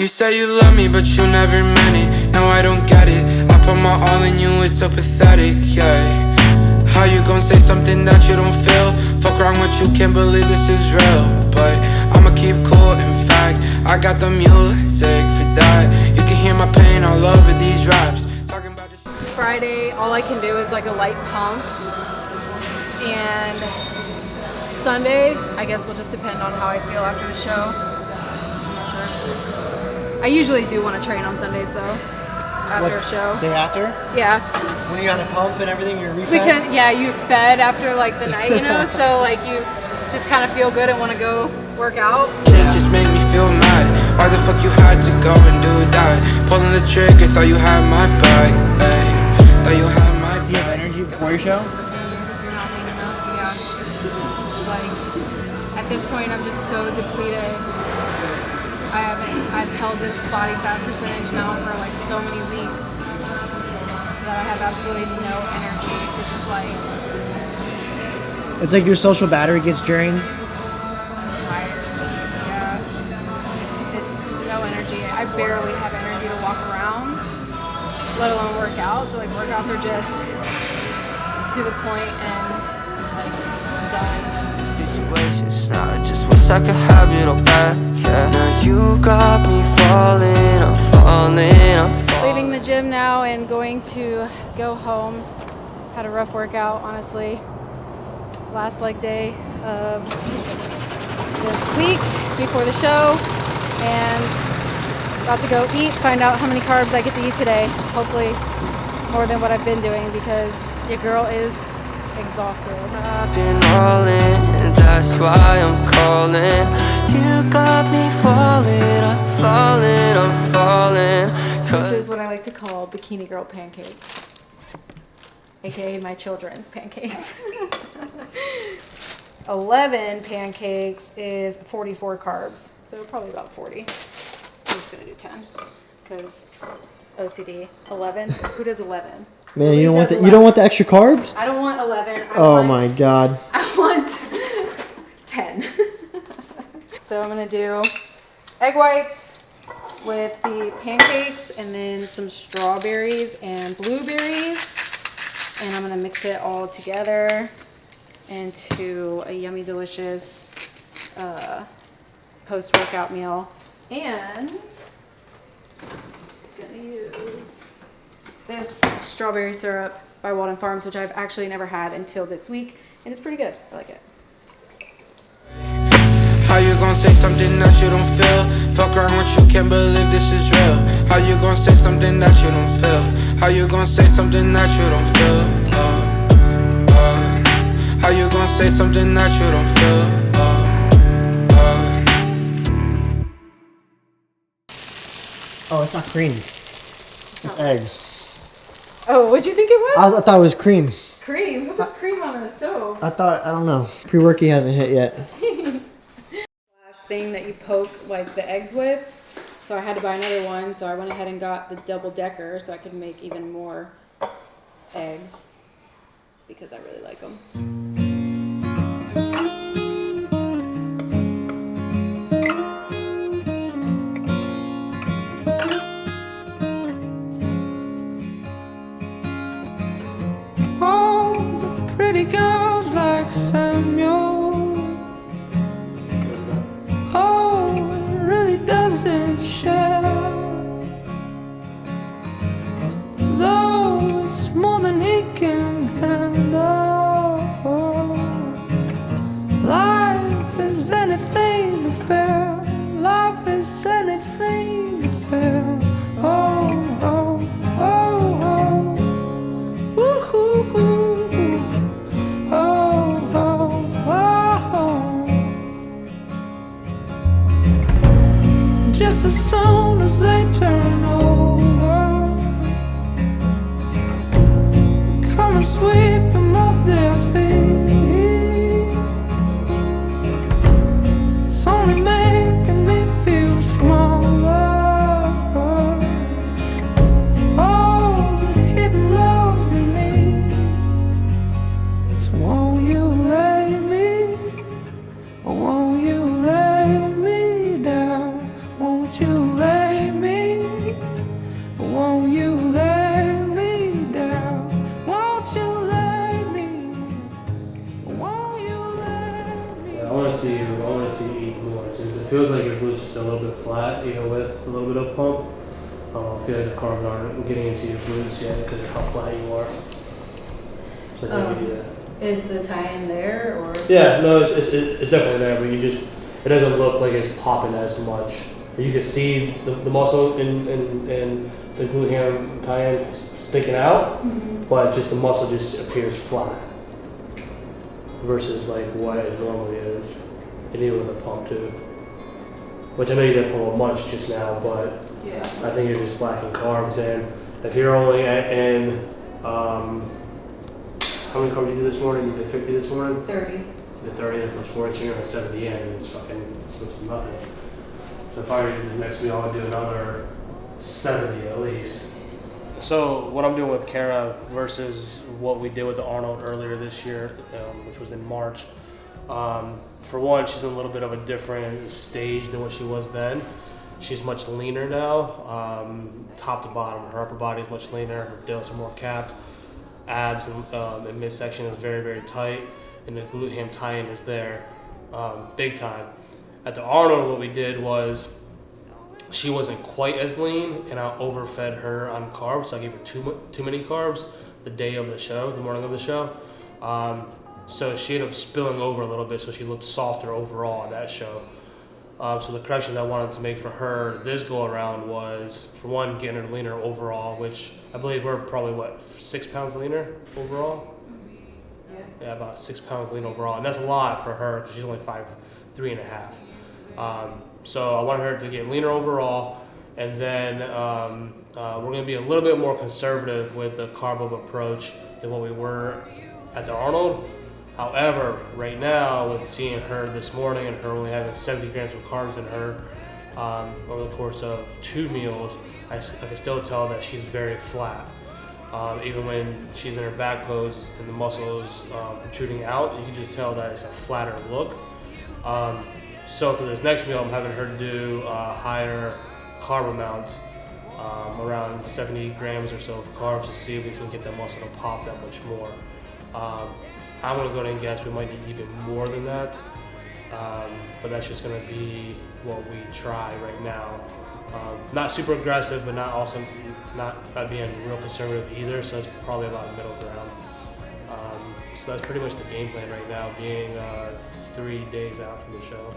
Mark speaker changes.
Speaker 1: You say you love me, but you never meant it. No, I don't get it. I put my all in you, it's so pathetic, yeah. How you gon' say something that you don't feel? Fuck wrong with you, can't believe this is real. But I'ma keep cool, in fact, I got the music for that. You can hear my pain all over these raps. Talking about this
Speaker 2: Friday, all I can do is like a light pump. And Sunday, I guess will just depend on how I feel after the show. I'm not sure. I usually do want to train on Sundays though, after a show.
Speaker 3: Day after?
Speaker 2: Yeah.
Speaker 3: When you're on a pump and everything, you're refed?
Speaker 2: Because, yeah, you fed after like the night, you know, so like you just kind of feel good and want to go work out.
Speaker 1: shit just made me feel mad. Why the fuck you had to go and do that? Pulling the trigger, thought you had my back, ay. Thought you had my back.
Speaker 3: Do you have energy before your show?
Speaker 2: You're not lean enough, yeah. Like, at this point, I'm just so depleted. I've held this body fat percentage now for like so many weeks that I have absolutely no energy to just like.
Speaker 3: It's like your social battery gets drained.
Speaker 2: I'm tired. Yeah. It's no energy. I barely have energy to walk around, let alone work out. So like workouts are just to the point and like done.
Speaker 4: Situations now, I just wish I could have it all back, yeah. Now you got me falling, I'm falling.
Speaker 2: Leaving the gym now and going to go home. Had a rough workout, honestly. Last leg day of this week before the show, and about to go eat, find out how many carbs I get to eat today. Hopefully more than what I've been doing because your girl is exhausted.
Speaker 4: I've been all in, and that's why I'm calling. You got me falling, I'm falling.
Speaker 2: This is what I like to call bikini girl pancakes, aka my children's pancakes. 11 pancakes is 44 carbs, so probably about 40. I'm just gonna do 10 because OCD. 11. Who does 11?
Speaker 3: Man, you don't want the extra carbs?
Speaker 2: I don't want 11.
Speaker 3: Oh my god.
Speaker 2: I want 10. So I'm gonna do egg whites with the pancakes and then some strawberries and blueberries. And I'm gonna mix it all together into a yummy, delicious post-workout meal. And I'm gonna use this strawberry syrup by Walden Farms, which I've actually never had until this week, and it's pretty good. I like it.
Speaker 1: How you gon' say something that you don't feel? Fuck around with you, can't believe this is real. How you gon' say something that you don't feel? How you gon' say something that you don't feel? How you gon' say something that you don't feel?
Speaker 3: Oh, it's not cream. It's eggs.
Speaker 2: Oh, what'd you think it was?
Speaker 3: I thought it was cream.
Speaker 2: Cream? Who puts cream on the stove?
Speaker 3: I don't know. Pre-worky hasn't hit yet.
Speaker 2: Thing that you poke like the eggs with. So I had to buy another one, so I went ahead and got the double decker so I could make even more eggs because I really like them.
Speaker 1: All the pretty girls like Samuel. Oh, it really doesn't share. Though it's more than he can handle. Life is anything but fair. Life is anything but fair. Oh, oh, oh, oh. Woo-hoo-hoo. Oh, oh, oh. Just as soon as they turn over, come and sweep them off their feet. It's only making me feel smaller. Oh, the hidden love in me. So won't you lay me, or won't you lay me down? Won't you lay
Speaker 5: feels like your glutes just a little bit flat, even with a little bit of pump. I feel like the carbs aren't getting into your glutes yet because of how flat you are. So I think you do that.
Speaker 2: Is the tie-in there or?
Speaker 5: Yeah, no, it's definitely there, but it doesn't look like it's popping as much. You can see the muscle in the glute ham tie-in sticking out, but just the muscle just appears flat versus like what it normally is, and even with the pump too. Which I know you didn't pull much just now, but
Speaker 2: Yeah.
Speaker 5: I think you're just lacking carbs. And if you're only how many carbs did you do this morning? You did 50 this morning?
Speaker 2: 30.
Speaker 5: You did 30 plus 40, so you're at 70 in, and it's close to nothing. So if I were to do this next meal, I would do another 70 at least. So what I'm doing with Kara versus what we did with the Arnold earlier this year, which was in March. For one, she's in a little bit of a different stage than what she was then. She's much leaner now, top to bottom. Her upper body is much leaner, her delts are more capped. Abs and midsection is very, very tight, and the glute ham tie-in is there, big time. At the Arnold, what we did was she wasn't quite as lean, and I overfed her on carbs, so I gave her too many carbs the day of the show, the morning of the show. So she ended up spilling over a little bit, so she looked softer overall on that show. So the corrections I wanted to make for her this go around was, for one, getting her leaner overall, which I believe we're probably 6 pounds leaner overall. Yeah, about 6 pounds lean overall, and that's a lot for her because she's only 5'3.5". So I wanted her to get leaner overall, and then we're going to be a little bit more conservative with the carb up approach than what we were at the Arnold. However, right now, with seeing her this morning and her only having 70 grams of carbs in her over the course of 2 meals, I can still tell that she's very flat. Even when she's in her back pose and the muscle is protruding out, you can just tell that it's a flatter look. So for this next meal, I'm having her do higher carb amounts, around 70 grams or so of carbs, to see if we can get that muscle to pop that much more. I'm going to go ahead and guess we might need even more than that, but that's just going to be what we try right now. Not super aggressive, but not being real conservative either, so that's probably about a middle ground. So that's pretty much the game plan right now, being 3 days out from the show.